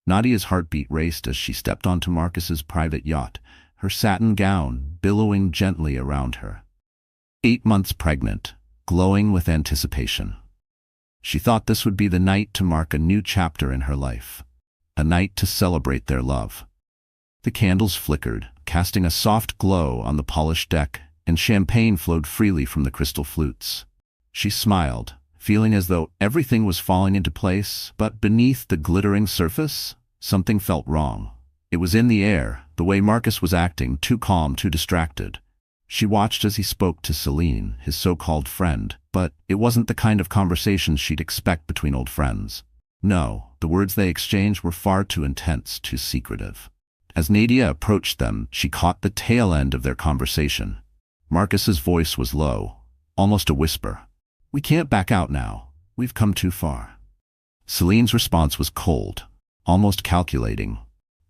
Nadia's heartbeat raced as she stepped onto Marcus's private yacht, her satin gown billowing gently around her. 8 months pregnant, glowing with anticipation. She thought this would be the night to mark a new chapter in her life, a night to celebrate their love. The candles flickered, casting a soft glow on the polished deck, and champagne flowed freely from the crystal flutes. She smiled, feeling as though everything was falling into place, but beneath the glittering surface, something felt wrong. It was in the air, the way Marcus was acting, too calm, too distracted. She watched as he spoke to Celine, his so-called friend, but it wasn't the kind of conversations she'd expect between old friends. No, the words they exchanged were far too intense, too secretive. As Nadia approached them, she caught the tail end of their conversation. Marcus's voice was low, almost a whisper. "We can't back out now. We've come too far." Celine's response was cold, almost calculating.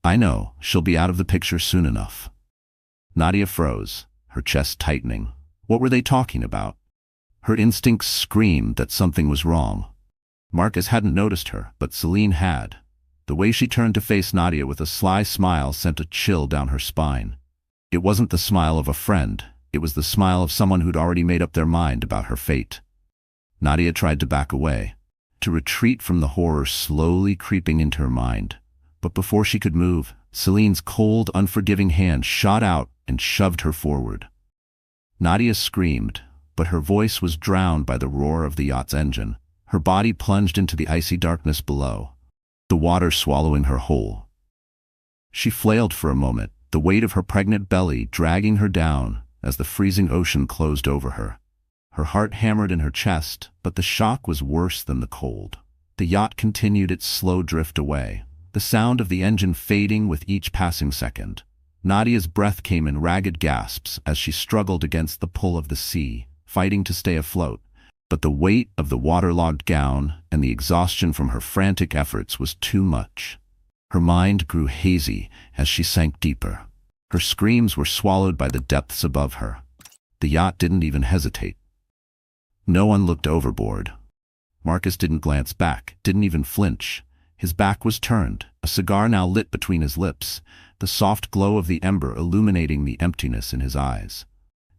"I know, she'll be out of the picture soon enough." Nadia froze, her chest tightening. What were they talking about? Her instincts screamed that something was wrong. Marcus hadn't noticed her, but Celine had. The way she turned to face Nadia with a sly smile sent a chill down her spine. It wasn't the smile of a friend, it was the smile of someone who'd already made up their mind about her fate. Nadia tried to back away, to retreat from the horror slowly creeping into her mind. But before she could move, Celine's cold, unforgiving hand shot out and shoved her forward. Nadia screamed, but her voice was drowned by the roar of the yacht's engine. Her body plunged into the icy darkness below, the water swallowing her whole. She flailed for a moment, the weight of her pregnant belly dragging her down as the freezing ocean closed over her. Her heart hammered in her chest, but the shock was worse than the cold. The yacht continued its slow drift away, the sound of the engine fading with each passing second. Nadia's breath came in ragged gasps as she struggled against the pull of the sea, fighting to stay afloat. But the weight of the waterlogged gown and the exhaustion from her frantic efforts was too much. Her mind grew hazy as she sank deeper. Her screams were swallowed by the depths above her. The yacht didn't even hesitate. No one looked overboard. Marcus didn't glance back, didn't even flinch. His back was turned, a cigar now lit between his lips, the soft glow of the ember illuminating the emptiness in his eyes.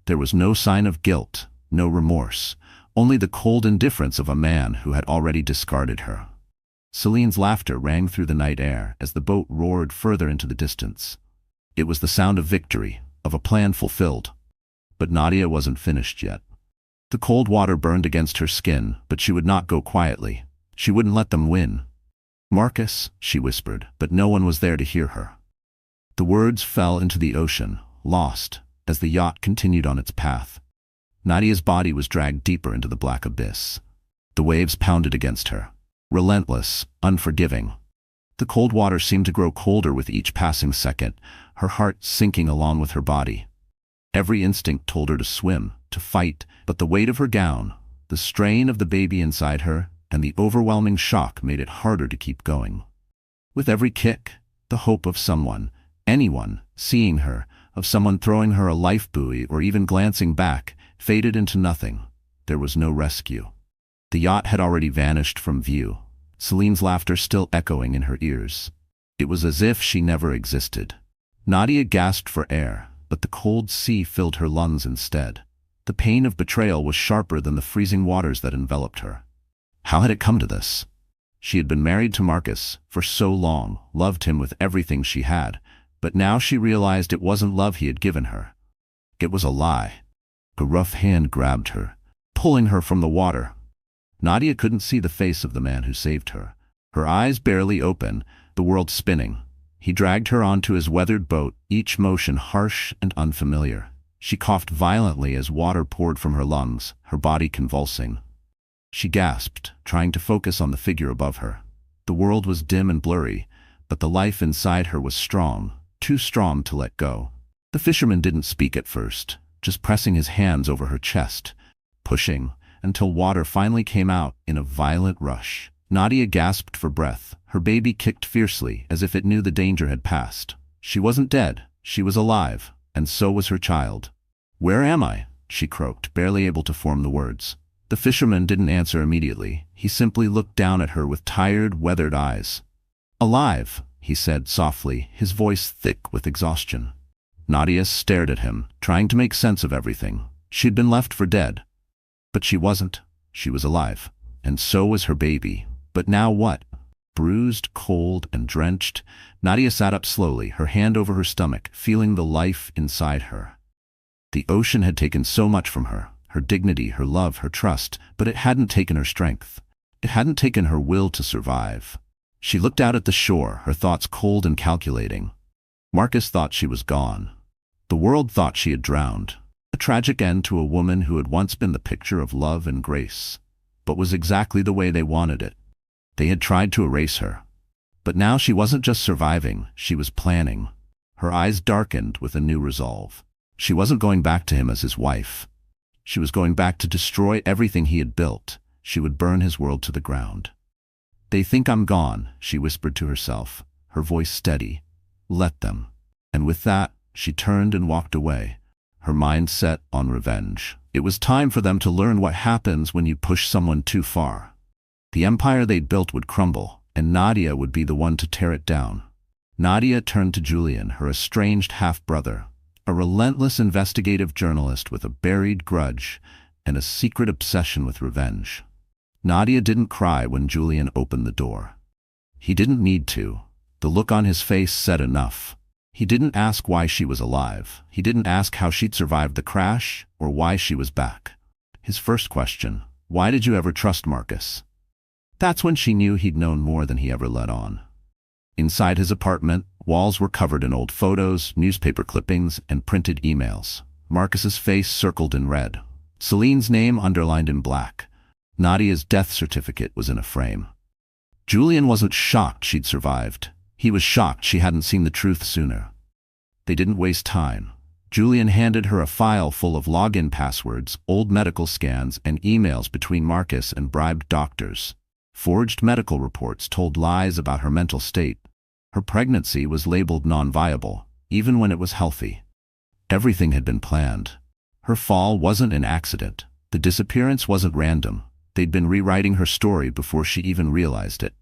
There was no sign of guilt, no remorse, only the cold indifference of a man who had already discarded her. Celine's laughter rang through the night air as the boat roared further into the distance. It was the sound of victory, of a plan fulfilled. But Nadia wasn't finished yet. The cold water burned against her skin, but she would not go quietly. She wouldn't let them win. "Marcus," she whispered, but no one was there to hear her. The words fell into the ocean, lost, as the yacht continued on its path. Nadia's body was dragged deeper into the black abyss. The waves pounded against her, relentless, unforgiving. The cold water seemed to grow colder with each passing second, her heart sinking along with her body. Every instinct told her to swim, to fight, but the weight of her gown, the strain of the baby inside her, and the overwhelming shock made it harder to keep going. With every kick, the hope of someone, anyone, seeing her, of someone throwing her a life buoy or even glancing back, faded into nothing. There was no rescue. The yacht had already vanished from view, Celine's laughter still echoing in her ears. It was as if she never existed. Nadia gasped for air, but the cold sea filled her lungs instead. The pain of betrayal was sharper than the freezing waters that enveloped her. How had it come to this? She had been married to Marcus for so long, loved him with everything she had, but now she realized it wasn't love he had given her. It was a lie. A rough hand grabbed her, pulling her from the water. Nadia couldn't see the face of the man who saved her. Her eyes barely open, the world spinning. He dragged her onto his weathered boat, each motion harsh and unfamiliar. She coughed violently as water poured from her lungs, her body convulsing. She gasped, trying to focus on the figure above her. The world was dim and blurry, but the life inside her was strong, too strong to let go. The fisherman didn't speak at first, just pressing his hands over her chest, pushing, until water finally came out in a violent rush. Nadia gasped for breath. Her baby kicked fiercely, as if it knew the danger had passed. She wasn't dead, she was alive, and so was her child. "Where am I?" she croaked, barely able to form the words. The fisherman didn't answer immediately. He simply looked down at her with tired, weathered eyes. "Alive," he said softly, his voice thick with exhaustion. Nadia stared at him, trying to make sense of everything. She'd been left for dead. But she wasn't. She was alive. And so was her baby. But now what? Bruised, cold, and drenched, Nadia sat up slowly, her hand over her stomach, feeling the life inside her. The ocean had taken so much from her, her dignity, her love, her trust, but it hadn't taken her strength. It hadn't taken her will to survive. She looked out at the shore, her thoughts cold and calculating. Marcus thought she was gone. The world thought she had drowned. A tragic end to a woman who had once been the picture of love and grace, but was exactly the way they wanted it. They had tried to erase her. But now she wasn't just surviving, she was planning. Her eyes darkened with a new resolve. She wasn't going back to him as his wife. She was going back to destroy everything he had built. She would burn his world to the ground. "They think I'm gone," she whispered to herself, her voice steady. "Let them." And with that, she turned and walked away, her mind set on revenge. It was time for them to learn what happens when you push someone too far. The empire they'd built would crumble, and Nadia would be the one to tear it down. Nadia turned to Julian, her estranged half-brother, a relentless investigative journalist with a buried grudge and a secret obsession with revenge. Nadia didn't cry when Julian opened the door. He didn't need to. The look on his face said enough. He didn't ask why she was alive. He didn't ask how she'd survived the crash or why she was back. His first question, "Why did you ever trust Marcus?" That's when she knew he'd known more than he ever let on. Inside his apartment, walls were covered in old photos, newspaper clippings, and printed emails. Marcus's face circled in red. Celine's name underlined in black. Nadia's death certificate was in a frame. Julian wasn't shocked she'd survived. He was shocked she hadn't seen the truth sooner. They didn't waste time. Julian handed her a file full of login passwords, old medical scans, and emails between Marcus and bribed doctors. Forged medical reports told lies about her mental state. Her pregnancy was labeled non-viable, even when it was healthy. Everything had been planned. Her fall wasn't an accident. The disappearance wasn't random. They'd been rewriting her story before she even realized it.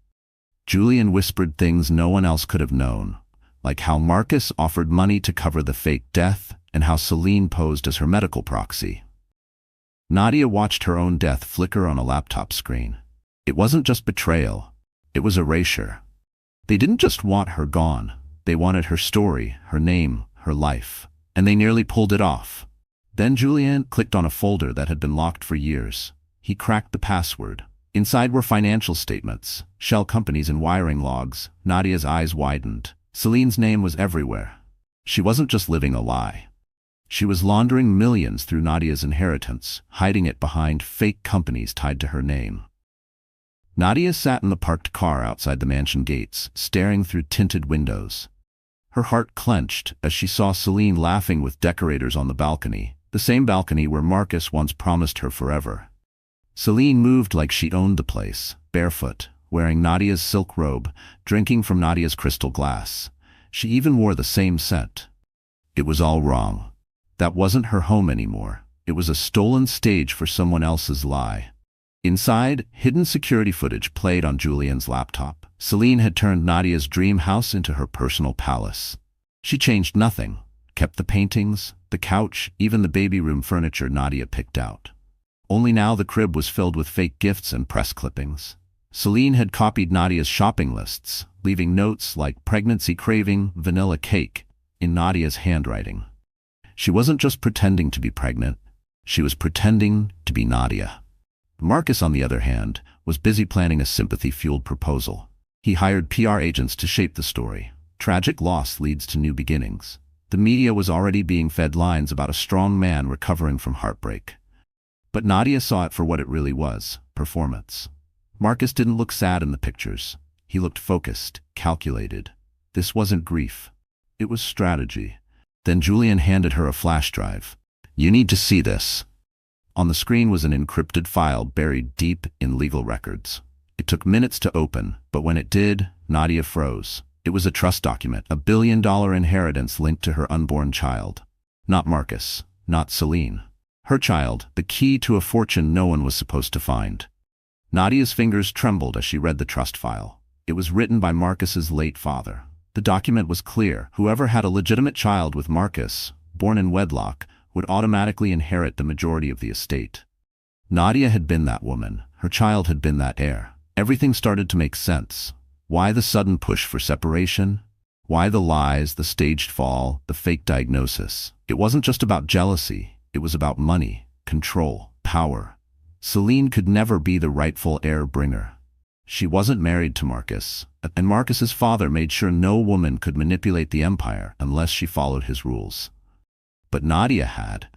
Julian whispered things no one else could have known, like how Marcus offered money to cover the fake death and how Celine posed as her medical proxy. Nadia watched her own death flicker on a laptop screen. It wasn't just betrayal, it was erasure. They didn't just want her gone, they wanted her story, her name, her life, and they nearly pulled it off. Then Julian clicked on a folder that had been locked for years. He cracked the password. Inside were financial statements, shell companies and wiring logs. Nadia's eyes widened. Celine's name was everywhere. She wasn't just living a lie. She was laundering millions through Nadia's inheritance, hiding it behind fake companies tied to her name. Nadia sat in the parked car outside the mansion gates, staring through tinted windows. Her heart clenched as she saw Celine laughing with decorators on the balcony, the same balcony where Marcus once promised her forever. Celine moved like she owned the place, barefoot, wearing Nadia's silk robe, drinking from Nadia's crystal glass. She even wore the same scent. It was all wrong. That wasn't her home anymore. It was a stolen stage for someone else's lie. Inside, hidden security footage played on Julian's laptop. Celine had turned Nadia's dream house into her personal palace. She changed nothing, kept the paintings, the couch, even the baby room furniture Nadia picked out. Only now the crib was filled with fake gifts and press clippings. Celine had copied Nadia's shopping lists, leaving notes like pregnancy craving, vanilla cake, in Nadia's handwriting. She wasn't just pretending to be pregnant, she was pretending to be Nadia. Marcus, on the other hand, was busy planning a sympathy-fueled proposal. He hired PR agents to shape the story. Tragic loss leads to new beginnings. The media was already being fed lines about a strong man recovering from heartbreak. But Nadia saw it for what it really was, performance. Marcus didn't look sad in the pictures. He looked focused, calculated. This wasn't grief. It was strategy. Then Julian handed her a flash drive. "You need to see this." On the screen was an encrypted file buried deep in legal records. It took minutes to open, but when it did, Nadia froze. It was a trust document, a billion-dollar inheritance linked to her unborn child. Not Marcus, not Celine. Her child, the key to a fortune no one was supposed to find. Nadia's fingers trembled as she read the trust file. It was written by Marcus's late father. The document was clear. Whoever had a legitimate child with Marcus, born in wedlock, would automatically inherit the majority of the estate. Nadia had been that woman. Her child had been that heir. Everything started to make sense. Why the sudden push for separation? Why the lies, the staged fall, the fake diagnosis? It wasn't just about jealousy. It was about money, control, power. Celine could never be the rightful heir bringer. She wasn't married to Marcus, and Marcus's father made sure no woman could manipulate the empire unless she followed his rules. But Nadia had,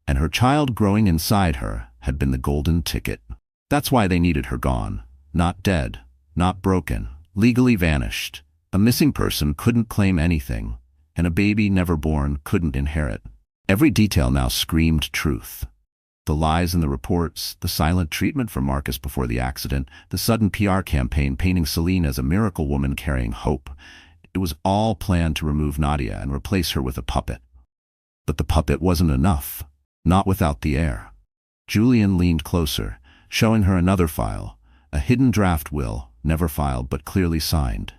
and her child growing inside her had been the golden ticket. That's why they needed her gone. Not dead, not broken, legally vanished. A missing person couldn't claim anything, and a baby never born couldn't inherit. Every detail now screamed truth. The lies in the reports, the silent treatment for Marcus before the accident, the sudden PR campaign painting Celine as a miracle woman carrying hope. It was all planned to remove Nadia and replace her with a puppet. But the puppet wasn't enough. Not without the heir. Julian leaned closer, showing her another file, a hidden draft will, never filed but clearly signed.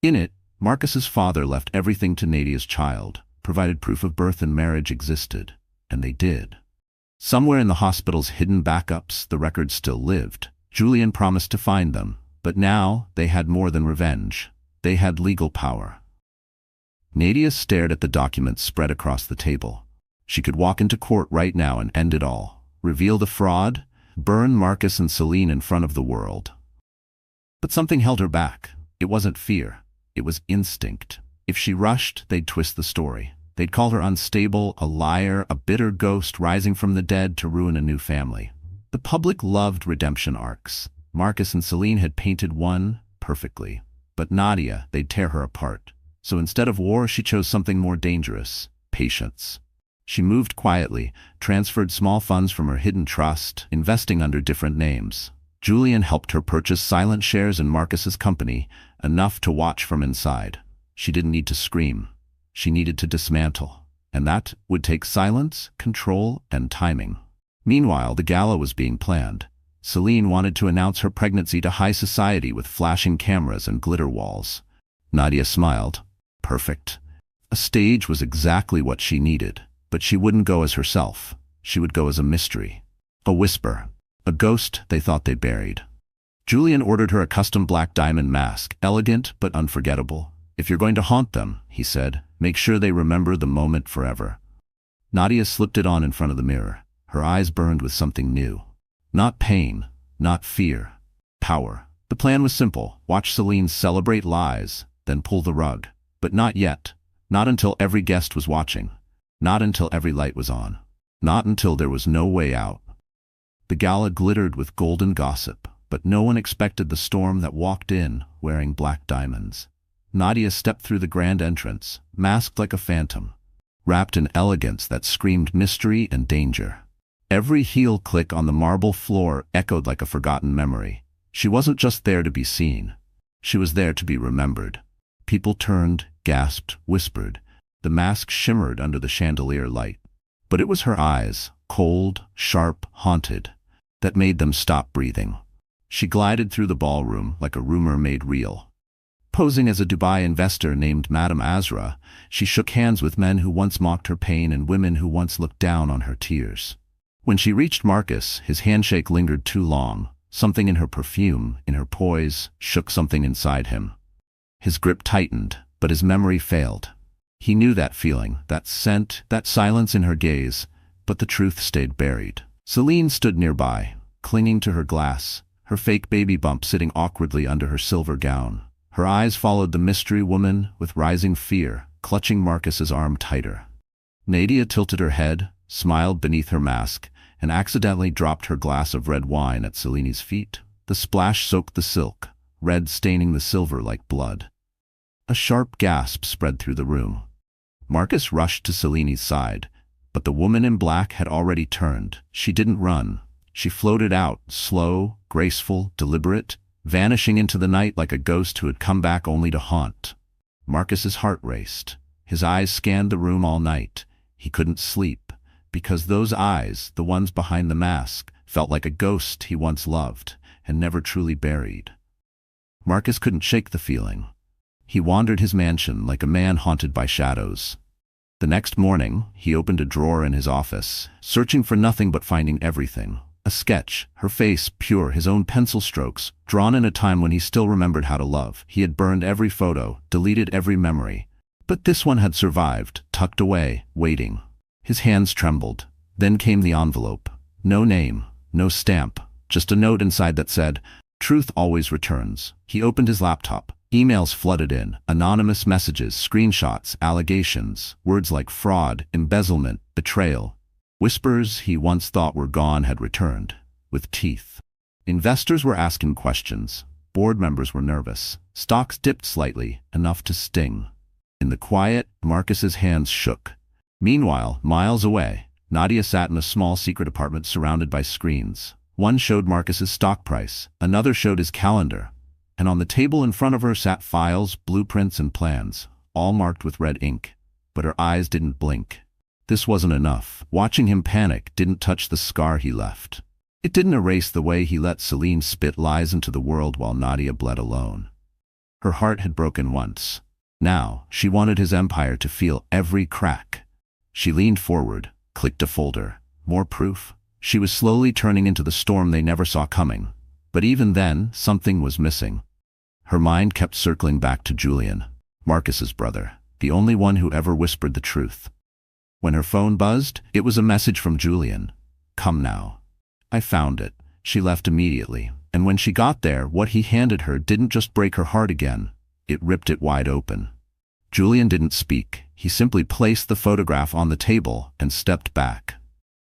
In it, Marcus's father left everything to Nadia's child, provided proof of birth and marriage existed, and they did. Somewhere in the hospital's hidden backups, the records still lived. Julian promised to find them, but now they had more than revenge. They had legal power. Nadia stared at the documents spread across the table. She could walk into court right now and end it all. Reveal the fraud, burn Marcus and Celine in front of the world. But something held her back. It wasn't fear. It was instinct. If she rushed, they'd twist the story. They'd call her unstable, a liar, a bitter ghost rising from the dead to ruin a new family. The public loved redemption arcs. Marcus and Celine had painted one perfectly. But Nadia, they'd tear her apart. So instead of war, she chose something more dangerous: patience. She moved quietly, transferred small funds from her hidden trust, investing under different names. Julian helped her purchase silent shares in Marcus's company, enough to watch from inside. She didn't need to scream. She needed to dismantle. And that would take silence, control, and timing. Meanwhile, the gala was being planned. Celine wanted to announce her pregnancy to high society with flashing cameras and glitter walls. Nadia smiled. Perfect. A stage was exactly what she needed. But she wouldn't go as herself. She would go as a mystery. A whisper. A ghost they thought they'd buried. Julian ordered her a custom black diamond mask, elegant but unforgettable. If you're going to haunt them, he said, make sure they remember the moment forever. Nadia slipped it on in front of the mirror. Her eyes burned with something new. Not pain, not fear. Power. The plan was simple. Watch Celine celebrate lies, then pull the rug. But not yet. Not until every guest was watching. Not until every light was on. Not until there was no way out. The gala glittered with golden gossip, but no one expected the storm that walked in, wearing black diamonds. Nadia stepped through the grand entrance, masked like a phantom, wrapped in elegance that screamed mystery and danger. Every heel click on the marble floor echoed like a forgotten memory. She wasn't just there to be seen. She was there to be remembered. People turned, gasped, whispered. The mask shimmered under the chandelier light. But it was her eyes, cold, sharp, haunted, that made them stop breathing. She glided through the ballroom like a rumor made real. Posing as a Dubai investor named Madame Azra, she shook hands with men who once mocked her pain and women who once looked down on her tears. When she reached Marcus, his handshake lingered too long. Something in her perfume, in her poise, shook something inside him. His grip tightened, but his memory failed. He knew that feeling, that scent, that silence in her gaze, but the truth stayed buried. Celine stood nearby, clinging to her glass, her fake baby bump sitting awkwardly under her silver gown. Her eyes followed the mystery woman with rising fear, clutching Marcus's arm tighter. Nadia tilted her head, smiled beneath her mask, and accidentally dropped her glass of red wine at Celine's feet. The splash soaked the silk, red staining the silver like blood. A sharp gasp spread through the room. Marcus rushed to Celine's side, but the woman in black had already turned. She didn't run. She floated out, slow, graceful, deliberate, vanishing into the night like a ghost who had come back only to haunt. Marcus's heart raced. His eyes scanned the room all night. He couldn't sleep, because those eyes, the ones behind the mask, felt like a ghost he once loved and never truly buried. Marcus couldn't shake the feeling. He wandered his mansion like a man haunted by shadows. The next morning, he opened a drawer in his office, searching for nothing but finding everything. A sketch, her face pure, his own pencil strokes, drawn in a time when he still remembered how to love. He had burned every photo, deleted every memory. But this one had survived, tucked away, waiting. His hands trembled. Then came the envelope. No name, no stamp, just a note inside that said, "Truth always returns." He opened his laptop. Emails flooded in, anonymous messages, screenshots, allegations, words like fraud, embezzlement, betrayal. Whispers he once thought were gone had returned, with teeth. Investors were asking questions. Board members were nervous. Stocks dipped slightly, enough to sting. In the quiet, Marcus's hands shook. Meanwhile, miles away, Nadia sat in a small secret apartment surrounded by screens. One showed Marcus's stock price, another showed his calendar. And on the table in front of her sat files, blueprints, and plans, all marked with red ink. But her eyes didn't blink. This wasn't enough. Watching him panic didn't touch the scar he left. It didn't erase the way he let Celine spit lies into the world while Nadia bled alone. Her heart had broken once. Now, she wanted his empire to feel every crack. She leaned forward, clicked a folder. More proof. She was slowly turning into the storm they never saw coming. But even then, something was missing. Her mind kept circling back to Julian, Marcus's brother, the only one who ever whispered the truth. When her phone buzzed, it was a message from Julian. "Come now." "I found it." She left immediately, and when she got there, what he handed her didn't just break her heart again, it ripped it wide open. Julian didn't speak. He simply placed the photograph on the table and stepped back.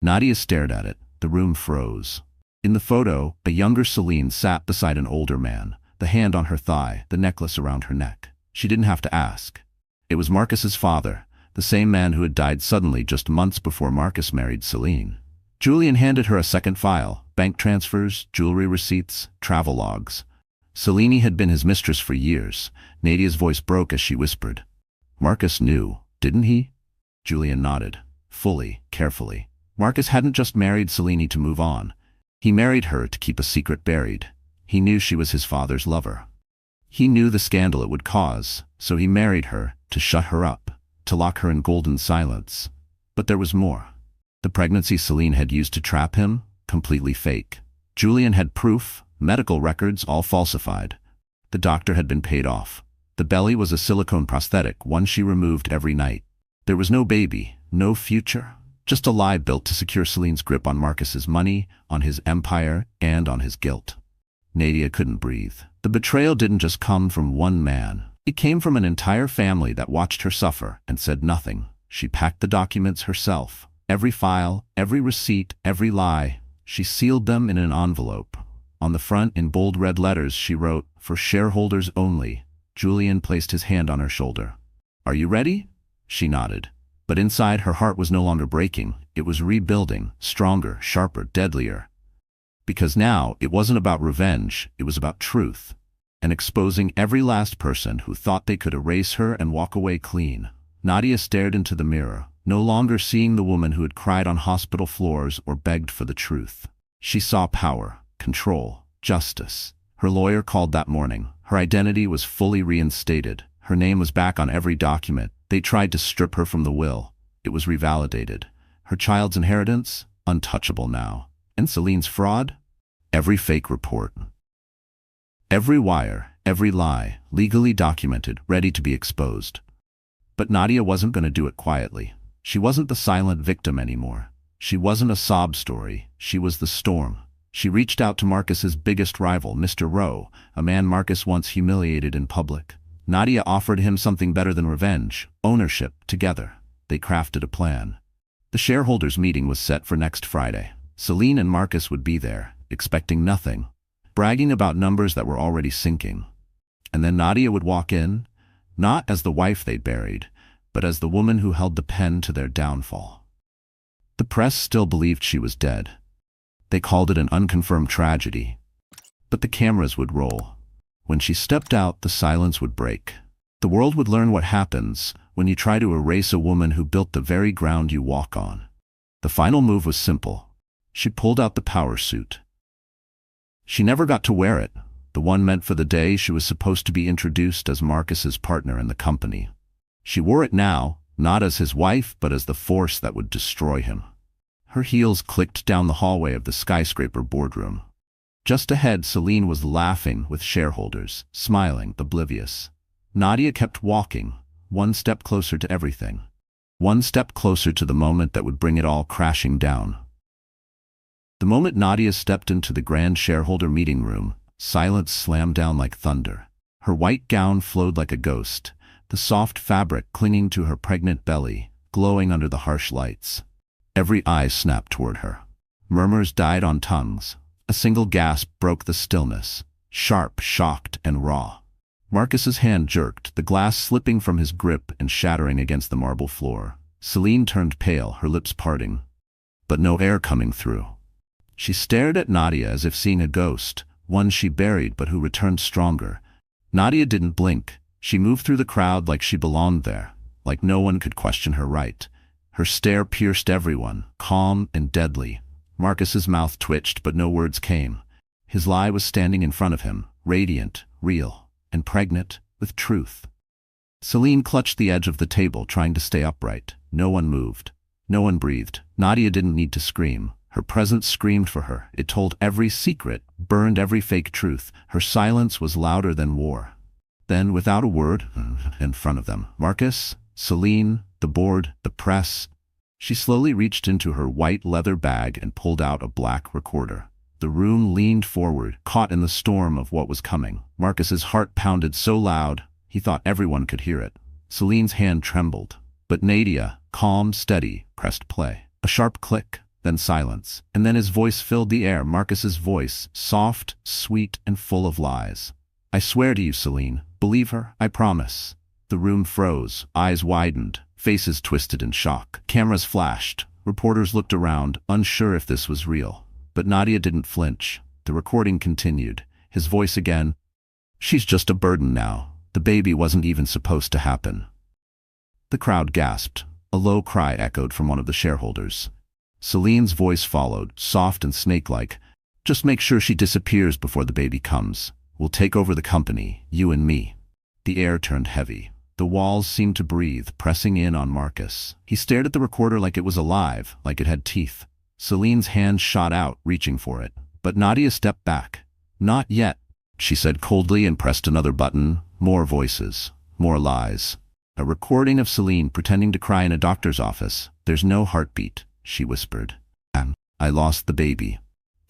Nadia stared at it. The room froze. In the photo, a younger Celine sat beside an older man, the hand on her thigh, the necklace around her neck. She didn't have to ask. It was Marcus's father, the same man who had died suddenly just months before Marcus married Celine. Julian handed her a second file, bank transfers, jewelry receipts, travel logs. Celine had been his mistress for years. Nadia's voice broke as she whispered. "Marcus knew, didn't he?" Julian nodded, fully, carefully. Marcus hadn't just married Celine to move on. He married her to keep a secret buried. He knew she was his father's lover. He knew the scandal it would cause, so he married her to shut her up, to lock her in golden silence. But there was more. The pregnancy Celine had used to trap him, completely fake. Julian had proof, medical records all falsified. The doctor had been paid off. The belly was a silicone prosthetic, one she removed every night. There was no baby, no future. Just a lie built to secure Celine's grip on Marcus's money, on his empire, and on his guilt. Nadia couldn't breathe. The betrayal didn't just come from one man. It came from an entire family that watched her suffer and said nothing. She packed the documents herself. Every file, every receipt, every lie. She sealed them in an envelope. On the front, in bold red letters, she wrote, "For shareholders only." Julian placed his hand on her shoulder. "Are you ready?" She nodded. But inside, her heart was no longer breaking. It was rebuilding, stronger, sharper, deadlier. Because now, it wasn't about revenge, it was about truth. And exposing every last person who thought they could erase her and walk away clean. Nadia stared into the mirror, no longer seeing the woman who had cried on hospital floors or begged for the truth. She saw power, control, justice. Her lawyer called that morning. Her identity was fully reinstated. Her name was back on every document. They tried to strip her from the will. It was revalidated. Her child's inheritance? Untouchable now. And Celine's fraud? Every fake report. Every wire, every lie, legally documented, ready to be exposed. But Nadia wasn't going to do it quietly. She wasn't the silent victim anymore. She wasn't a sob story. She was the storm. She reached out to Marcus's biggest rival, Mr. Rowe, a man Marcus once humiliated in public. Nadia offered him something better than revenge, ownership, together. They crafted a plan. The shareholders' meeting was set for next Friday. Celine and Marcus would be there, expecting nothing, bragging about numbers that were already sinking. And then Nadia would walk in, not as the wife they'd buried, but as the woman who held the pen to their downfall. The press still believed she was dead. They called it an unconfirmed tragedy. But the cameras would roll. When she stepped out, the silence would break. The world would learn what happens when you try to erase a woman who built the very ground you walk on. The final move was simple. She pulled out the power suit. She never got to wear it, the one meant for the day she was supposed to be introduced as Marcus's partner in the company. She wore it now, not as his wife, but as the force that would destroy him. Her heels clicked down the hallway of the skyscraper boardroom. Just ahead, Celine was laughing with shareholders, smiling, oblivious. Nadia kept walking, one step closer to everything. One step closer to the moment that would bring it all crashing down. The moment Nadia stepped into the grand shareholder meeting room, silence slammed down like thunder. Her white gown flowed like a ghost, the soft fabric clinging to her pregnant belly, glowing under the harsh lights. Every eye snapped toward her. Murmurs died on tongues. A single gasp broke the stillness, sharp, shocked, and raw. Marcus's hand jerked, the glass slipping from his grip and shattering against the marble floor. Celine turned pale, her lips parting, but no air coming through. She stared at Nadia as if seeing a ghost, one she buried but who returned stronger. Nadia didn't blink. She moved through the crowd like she belonged there, like no one could question her right. Her stare pierced everyone, calm and deadly. Marcus's mouth twitched, but no words came. His lie was standing in front of him, radiant, real, and pregnant with truth. Celine clutched the edge of the table, trying to stay upright. No one moved. No one breathed. Nadia didn't need to scream. Her presence screamed for her. It told every secret, burned every fake truth. Her silence was louder than war. Then, without a word, in front of them, Marcus, Celine, the board, the press. She slowly reached into her white leather bag and pulled out a black recorder. The room leaned forward, caught in the storm of what was coming. Marcus's heart pounded so loud, he thought everyone could hear it. Celine's hand trembled, but Nadia, calm, steady, pressed play. A sharp click, then silence, and then his voice filled the air. Marcus's voice, soft, sweet, and full of lies. "I swear to you, Celine, believe her, I promise." The room froze, eyes widened, faces twisted in shock. Cameras flashed. Reporters looked around, unsure if this was real. But Nadia didn't flinch. The recording continued. His voice again. "She's just a burden now. The baby wasn't even supposed to happen." The crowd gasped. A low cry echoed from one of the shareholders. Celine's voice followed, soft and snake-like. "Just make sure she disappears before the baby comes. We'll take over the company, you and me." The air turned heavy. The walls seemed to breathe, pressing in on Marcus. He stared at the recorder like it was alive, like it had teeth. Celine's hand shot out, reaching for it. But Nadia stepped back. "Not yet," she said coldly and pressed another button. More voices. More lies. A recording of Celine pretending to cry in a doctor's office. "There's no heartbeat," she whispered. "I lost the baby."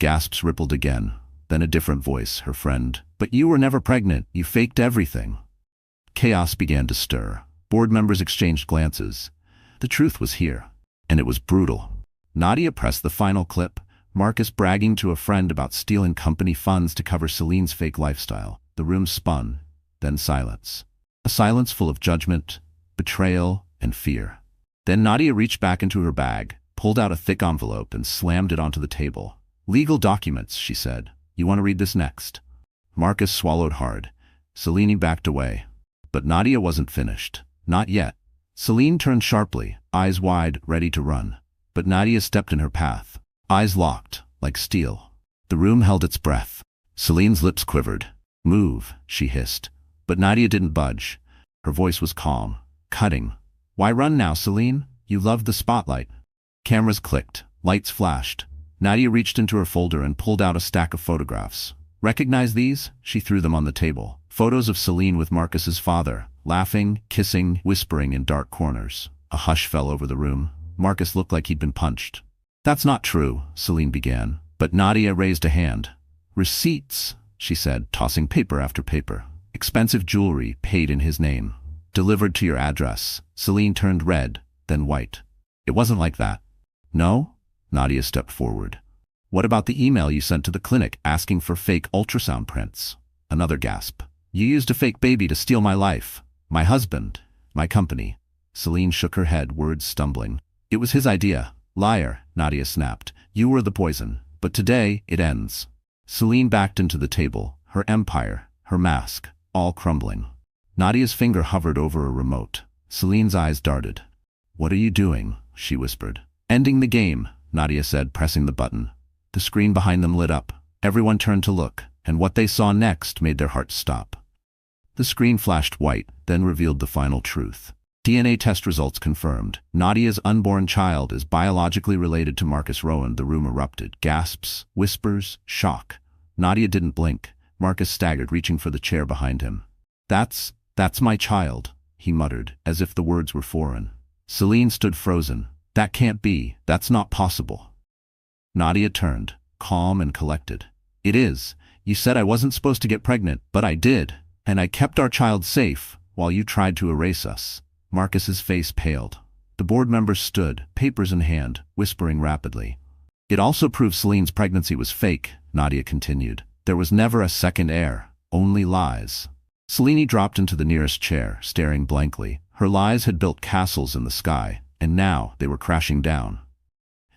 Gasps rippled again. Then a different voice, her friend. "But you were never pregnant. You faked everything." Chaos began to stir. Board members exchanged glances. The truth was here, and it was brutal. Nadia pressed the final clip, Marcus bragging to a friend about stealing company funds to cover Celine's fake lifestyle. The room spun, then silence. A silence full of judgment, betrayal, and fear. Then Nadia reached back into her bag, pulled out a thick envelope, and slammed it onto the table. "Legal documents," she said. "You want to read this next?" Marcus swallowed hard. Celine backed away. But Nadia wasn't finished. Not yet. Celine turned sharply, eyes wide, ready to run. But Nadia stepped in her path. Eyes locked, like steel. The room held its breath. Celine's lips quivered. "Move," she hissed. But Nadia didn't budge. Her voice was calm, cutting. "Why run now, Celine? You loved the spotlight." Cameras clicked. Lights flashed. Nadia reached into her folder and pulled out a stack of photographs. "Recognize these?" She threw them on the table. Photos of Celine with Marcus's father, laughing, kissing, whispering in dark corners. A hush fell over the room. Marcus looked like he'd been punched. "That's not true," Celine began, but Nadia raised a hand. "Receipts," she said, tossing paper after paper. "Expensive jewelry paid in his name. Delivered to your address." Celine turned red, then white. "It wasn't like that." "No?" Nadia stepped forward. "What about the email you sent to the clinic asking for fake ultrasound prints?" Another gasp. "You used a fake baby to steal my life, my husband, my company." Celine shook her head, words stumbling. "It was his idea." "Liar," Nadia snapped. "You were the poison. But today, it ends." Celine backed into the table, her empire, her mask, all crumbling. Nadia's finger hovered over a remote. Celine's eyes darted. "What are you doing?" she whispered. "Ending the game," Nadia said, pressing the button. The screen behind them lit up. Everyone turned to look. and what they saw next made their hearts stop. The screen flashed white, then revealed the final truth. DNA test results confirmed. Nadia's unborn child is biologically related to Marcus Rowan. The room erupted. Gasps, whispers, shock. Nadia didn't blink. Marcus staggered, reaching for the chair behind him. That's my child," he muttered, as if the words were foreign. Celine stood frozen. "That can't be. That's not possible." Nadia turned, calm and collected. "It is. You said I wasn't supposed to get pregnant, but I did. And I kept our child safe, while you tried to erase us." Marcus's face paled. The board members stood, papers in hand, whispering rapidly. "It also proves Celine's pregnancy was fake," Nadia continued. "There was never a second heir, only lies." Celine dropped into the nearest chair, staring blankly. Her lies had built castles in the sky, and now they were crashing down.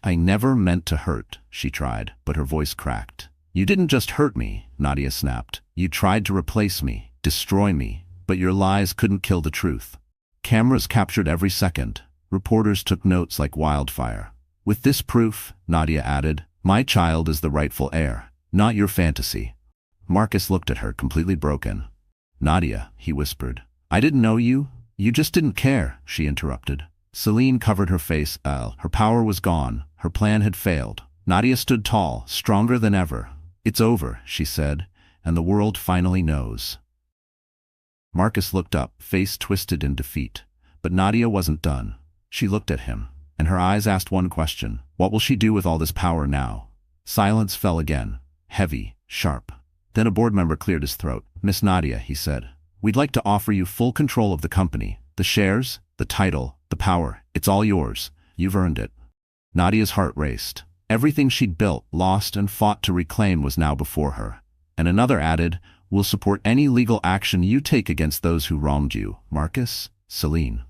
"I never meant to hurt," she tried, but her voice cracked. "You didn't just hurt me," Nadia snapped. "You tried to replace me, destroy me, but your lies couldn't kill the truth." Cameras captured every second. Reporters took notes like wildfire. "With this proof," Nadia added, "my child is the rightful heir, not your fantasy." Marcus looked at her, completely broken. "Nadia," he whispered. "I didn't know you. You just didn't care," she interrupted. Celine covered her face. Her power was gone. Her plan had failed. Nadia stood tall, stronger than ever. "It's over," she said, "and the world finally knows." Marcus looked up, face twisted in defeat. But Nadia wasn't done. She looked at him, and her eyes asked one question. What will she do with all this power now? Silence fell again, heavy, sharp. Then a board member cleared his throat. "Miss Nadia," he said, "we'd like to offer you full control of the company. The shares, the title, the power, it's all yours. You've earned it." Nadia's heart raced. Everything she'd built, lost, and fought to reclaim was now before her. And another added, "We'll support any legal action you take against those who wronged you, Marcus, Celine."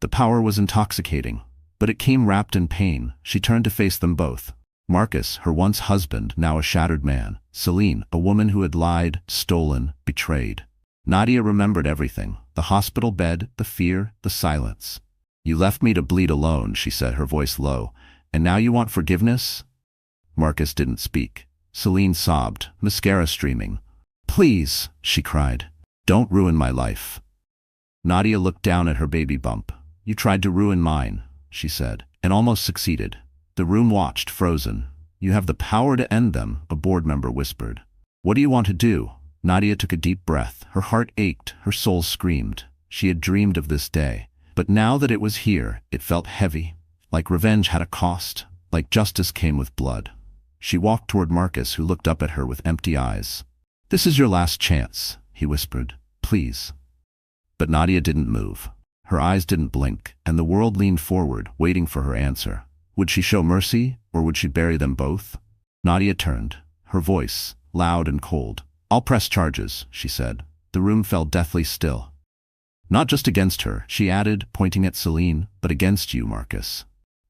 The power was intoxicating, but it came wrapped in pain. She turned to face them both. Marcus, her once husband, now a shattered man. Celine, a woman who had lied, stolen, betrayed. Nadia remembered everything. The hospital bed, the fear, the silence. "You left me to bleed alone," she said, her voice low. "And now you want forgiveness?" Marcus didn't speak. Celine sobbed, mascara streaming. "Please," she cried, "don't ruin my life." Nadia looked down at her baby bump. "You tried to ruin mine," she said, and almost succeeded. The room watched, frozen. "You have the power to end them," a board member whispered. "What do you want to do?" Nadia took a deep breath. Her heart ached, her soul screamed. She had dreamed of this day. But now that it was here, it felt heavy. Like revenge had a cost, like justice came with blood. She walked toward Marcus, who looked up at her with empty eyes. "This is your last chance," he whispered. "Please." But Nadia didn't move. Her eyes didn't blink, and the world leaned forward, waiting for her answer. Would she show mercy, or would she bury them both? Nadia turned, her voice loud and cold. "I'll press charges," she said. The room fell deathly still. "Not just against her," she added, pointing at Celine, "but against you, Marcus."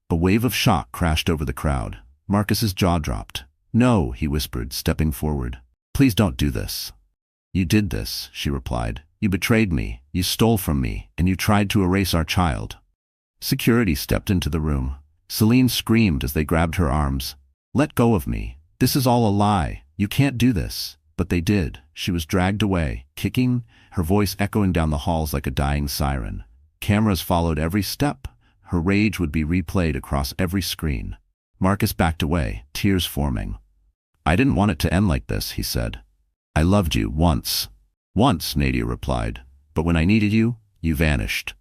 A wave of shock crashed over the crowd. Marcus's jaw dropped. "No," he whispered, stepping forward. "Please don't do this." "You did this," she replied. "You betrayed me, you stole from me, and you tried to erase our child." Security stepped into the room. Celine screamed as they grabbed her arms. "Let go of me. This is all a lie. You can't do this." But they did. She was dragged away, kicking, her voice echoing down the halls like a dying siren. Cameras followed every step. Her rage would be replayed across every screen. Marcus backed away, tears forming. "I didn't want it to end like this," he said. "I loved you once." "Once," Nadia replied. "But when I needed you, you vanished."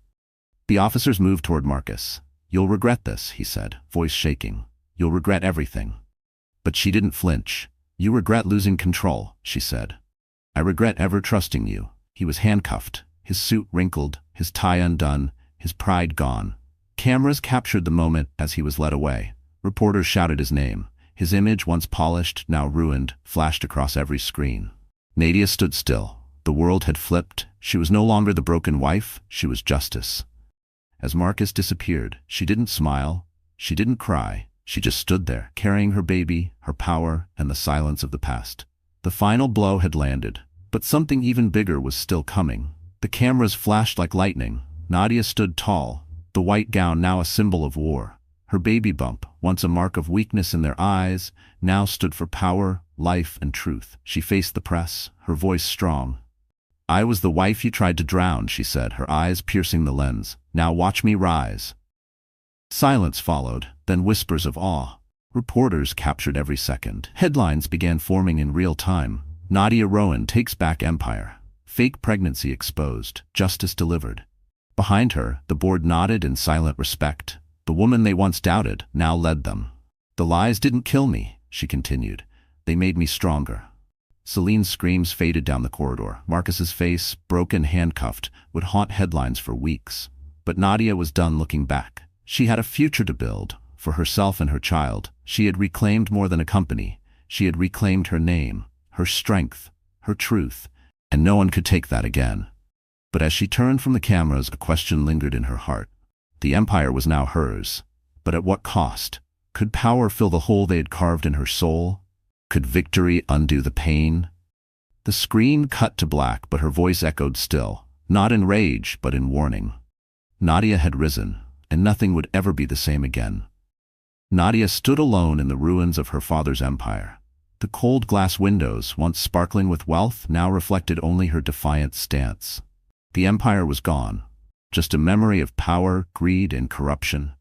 The officers moved toward Marcus. "You'll regret this," he said, voice shaking. "You'll regret everything." But she didn't flinch. "You regret losing control," she said. "I regret ever trusting you." He was handcuffed, his suit wrinkled, his tie undone, his pride gone. Cameras captured the moment as he was led away. Reporters shouted his name. His image, once polished, now ruined, flashed across every screen. Nadia stood still. The world had flipped. She was no longer the broken wife, she was justice. As Marcus disappeared, she didn't smile, she didn't cry, she just stood there, carrying her baby, her power, and the silence of the past. The final blow had landed, but something even bigger was still coming. The cameras flashed like lightning. Nadia stood tall, the white gown now a symbol of war. Her baby bump, once a mark of weakness in their eyes, now stood for power, life, and truth. She faced the press, her voice strong. "I was the wife you tried to drown," she said, her eyes piercing the lens. "Now watch me rise." Silence followed, then whispers of awe. Reporters captured every second. Headlines began forming in real time. Nadia Rowan takes back empire. Fake pregnancy exposed. Justice delivered. Behind her, the board nodded in silent respect. The woman they once doubted now led them. "The lies didn't kill me," she continued. "They made me stronger." Celine's screams faded down the corridor. Marcus's face, broken, handcuffed, would haunt headlines for weeks. But Nadia was done looking back. She had a future to build, for herself and her child. She had reclaimed more than a company. She had reclaimed her name, her strength, her truth, and no one could take that again. But as she turned from the cameras, a question lingered in her heart. The empire was now hers, but at what cost? Could power fill the hole they had carved in her soul? Could victory undo the pain? The screen cut to black, but her voice echoed still, not in rage, but in warning. Nadia had risen, and nothing would ever be the same again. Nadia stood alone in the ruins of her father's empire. The cold glass windows, once sparkling with wealth, now reflected only her defiant stance. The empire was gone, just a memory of power, greed, and corruption.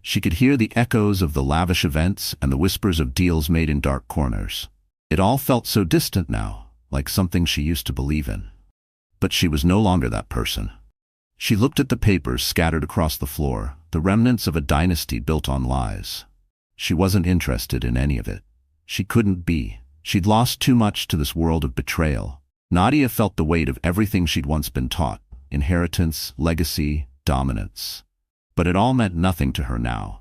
She could hear the echoes of the lavish events and the whispers of deals made in dark corners. It all felt so distant now, like something she used to believe in. But she was no longer that person. She looked at the papers scattered across the floor, the remnants of a dynasty built on lies. She wasn't interested in any of it. She couldn't be. She'd lost too much to this world of betrayal. Nadia felt the weight of everything she'd once been taught: inheritance, legacy, dominance. But it all meant nothing to her now.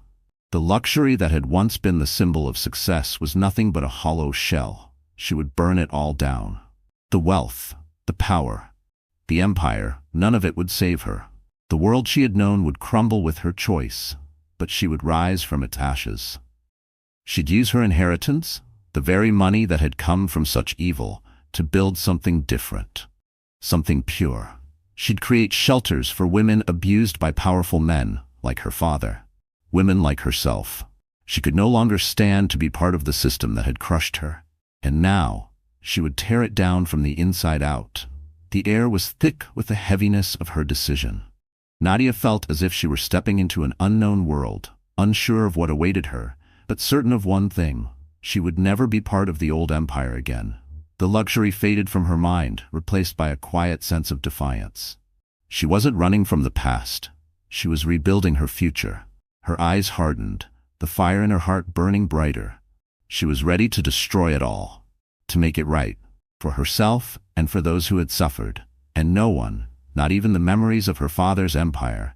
The luxury that had once been the symbol of success was nothing but a hollow shell. She would burn it all down. The wealth, the power, the empire, none of it would save her. The world she had known would crumble with her choice, but she would rise from its ashes. She'd use her inheritance, the very money that had come from such evil, to build something different, something pure. She'd create shelters for women abused by powerful men, like her father, women like herself. She could no longer stand to be part of the system that had crushed her, and now she would tear it down from the inside out. The air was thick with the heaviness of her decision. Nadia felt as if she were stepping into an unknown world, unsure of what awaited her, but certain of one thing: she would never be part of the old empire again. The luxury faded from her mind, replaced by a quiet sense of defiance. She wasn't running from the past. She was rebuilding her future. Her eyes hardened, the fire in her heart burning brighter. She was ready to destroy it all, to make it right, for herself and for those who had suffered. And no one, not even the memories of her father's empire,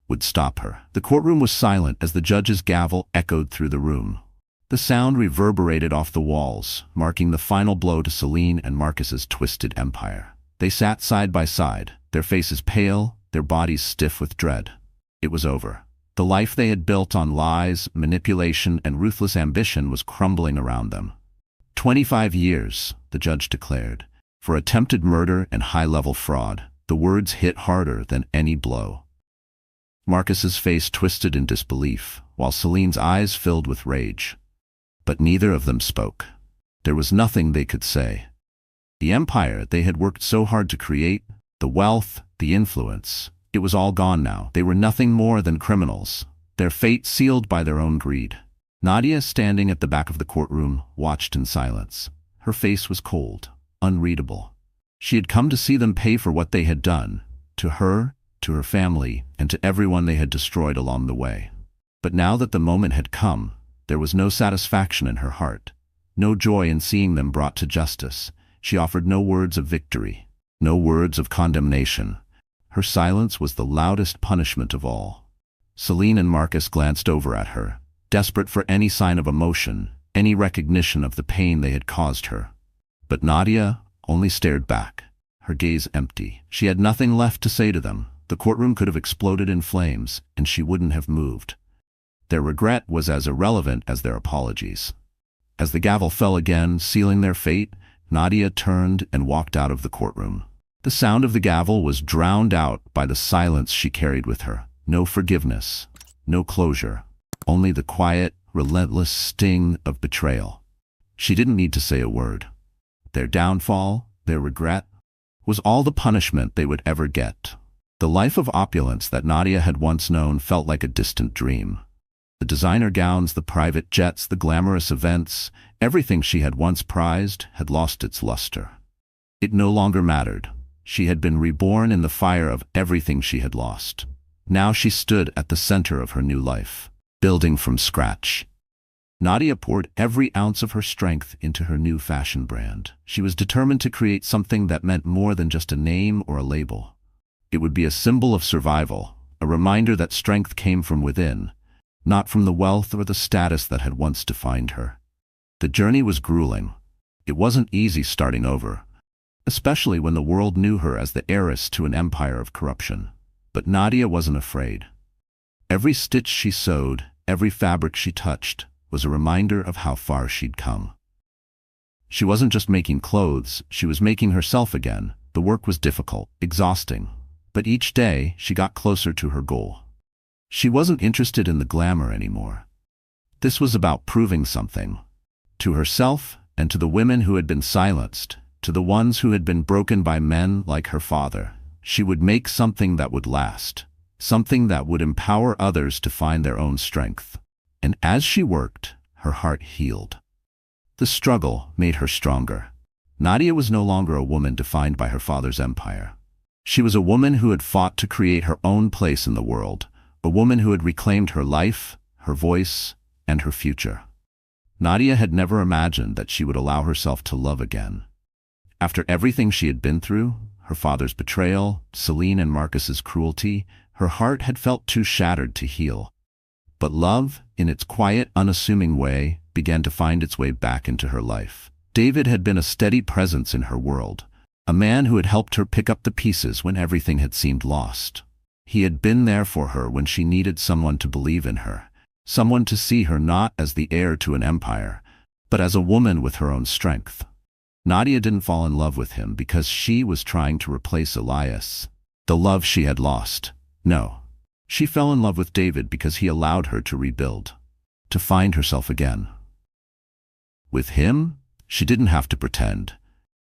would stop her. The courtroom was silent as the judge's gavel echoed through the room. The sound reverberated off the walls, marking the final blow to Celine and Marcus's twisted empire. They sat side by side, their faces pale, their bodies stiff with dread. It was over. The life they had built on lies, manipulation, and ruthless ambition was crumbling around them. 25 years, the judge declared, for attempted murder and high-level fraud. The words hit harder than any blow. Marcus's face twisted in disbelief, while Celine's eyes filled with rage. But neither of them spoke. There was nothing they could say. The empire they had worked so hard to create, the wealth, the influence, it was all gone now. They were nothing more than criminals, their fate sealed by their own greed. Nadia, standing at the back of the courtroom, watched in silence. Her face was cold, unreadable. She had come to see them pay for what they had done, to her, to her family, and to everyone they had destroyed along the way. But now that the moment had come, there was no satisfaction in her heart, no joy in seeing them brought to justice. She offered no words of victory, no words of condemnation. Her silence was the loudest punishment of all. Celine and Marcus glanced over at her, desperate for any sign of emotion, any recognition of the pain they had caused her. But Nadia only stared back, her gaze empty. She had nothing left to say to them. The courtroom could have exploded in flames, and she wouldn't have moved. Their regret was as irrelevant as their apologies. As the gavel fell again, sealing their fate, Nadia turned and walked out of the courtroom. The sound of the gavel was drowned out by the silence she carried with her. No forgiveness, no closure, only the quiet, relentless sting of betrayal. She didn't need to say a word. Their downfall, their regret, was all the punishment they would ever get. The life of opulence that Nadia had once known felt like a distant dream. The designer gowns, the private jets, the glamorous events, everything she had once prized had lost its luster. It no longer mattered. She had been reborn in the fire of everything she had lost. Now she stood at the center of her new life, building from scratch. Nadia poured every ounce of her strength into her new fashion brand. She was determined to create something that meant more than just a name or a label. It would be a symbol of survival, a reminder that strength came from within, not from the wealth or the status that had once defined her. The journey was grueling. It wasn't easy starting over, especially when the world knew her as the heiress to an empire of corruption. But Nadia wasn't afraid. Every stitch she sewed, every fabric she touched, was a reminder of how far she'd come. She wasn't just making clothes, she was making herself again. The work was difficult, exhausting, but each day she got closer to her goal. She wasn't interested in the glamour anymore. This was about proving something. To herself and to the women who had been silenced, to the ones who had been broken by men like her father. She would make something that would last, something that would empower others to find their own strength. And as she worked, her heart healed. The struggle made her stronger. Nadia was no longer a woman defined by her father's empire. She was a woman who had fought to create her own place in the world, a woman who had reclaimed her life, her voice, and her future. Nadia had never imagined that she would allow herself to love again. After everything she had been through, her father's betrayal, Celine and Marcus's cruelty, her heart had felt too shattered to heal. But love, in its quiet, unassuming way, began to find its way back into her life. David had been a steady presence in her world, a man who had helped her pick up the pieces when everything had seemed lost. He had been there for her when she needed someone to believe in her, someone to see her not as the heir to an empire, but as a woman with her own strength. Nadia didn't fall in love with him because she was trying to replace Elias, the love she had lost. No. She fell in love with David because he allowed her to rebuild, to find herself again. With him, she didn't have to pretend.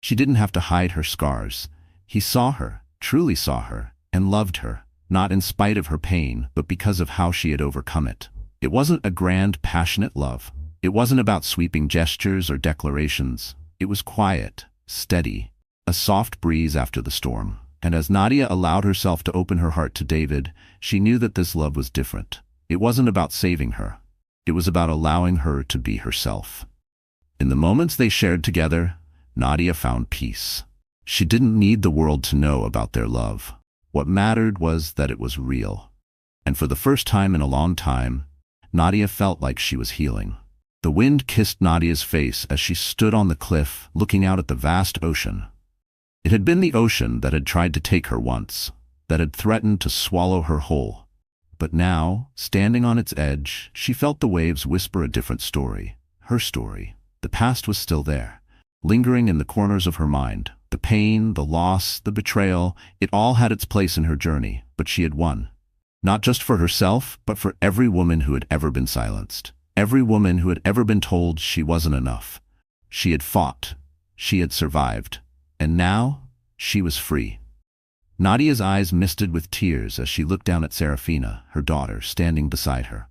She didn't have to hide her scars. He saw her, truly saw her, and loved her, not in spite of her pain, but because of how she had overcome it. It wasn't a grand, passionate love. It wasn't about sweeping gestures or declarations. It was quiet, steady, a soft breeze after the storm. And as Nadia allowed herself to open her heart to David, she knew that this love was different. It wasn't about saving her. It was about allowing her to be herself. In the moments they shared together, Nadia found peace. She didn't need the world to know about their love. What mattered was that it was real. And for the first time in a long time, Nadia felt like she was healing. The wind kissed Nadia's face as she stood on the cliff, looking out at the vast ocean. It had been the ocean that had tried to take her once, that had threatened to swallow her whole. But now, standing on its edge, she felt the waves whisper a different story. Her story. The past was still there, lingering in the corners of her mind. The pain, the loss, the betrayal, it all had its place in her journey, but she had won. Not just for herself, but for every woman who had ever been silenced. Every woman who had ever been told she wasn't enough. She had fought. She had survived. And now, she was free. Nadia's eyes misted with tears as she looked down at Serafina, her daughter, standing beside her.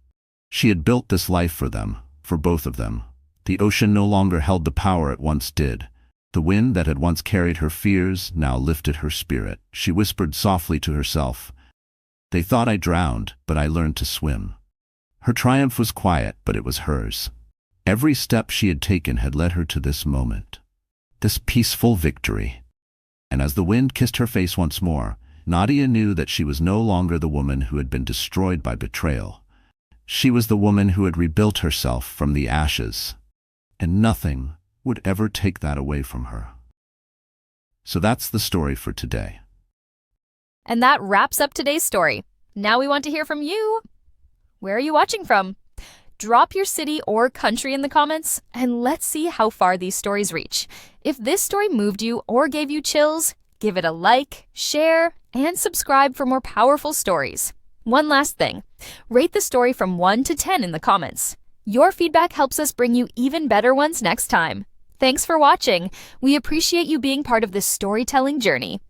She had built this life for them, for both of them. The ocean no longer held the power it once did. The wind that had once carried her fears now lifted her spirit. She whispered softly to herself, "They thought I drowned, but I learned to swim." Her triumph was quiet, but it was hers. Every step she had taken had led her to this moment. This peaceful victory. And as the wind kissed her face once more, Nadia knew that she was no longer the woman who had been destroyed by betrayal. She was the woman who had rebuilt herself from the ashes. And nothing would ever take that away from her. So that's the story for today. And that wraps up today's story. Now we want to hear from you. Where are you watching from? Drop your city or country in the comments, and let's see how far these stories reach. If this story moved you or gave you chills, give it a like, share, and subscribe for more powerful stories. One last thing, rate the story from 1 to 10 in the comments. Your feedback helps us bring you even better ones next time. Thanks for watching. We appreciate you being part of this storytelling journey.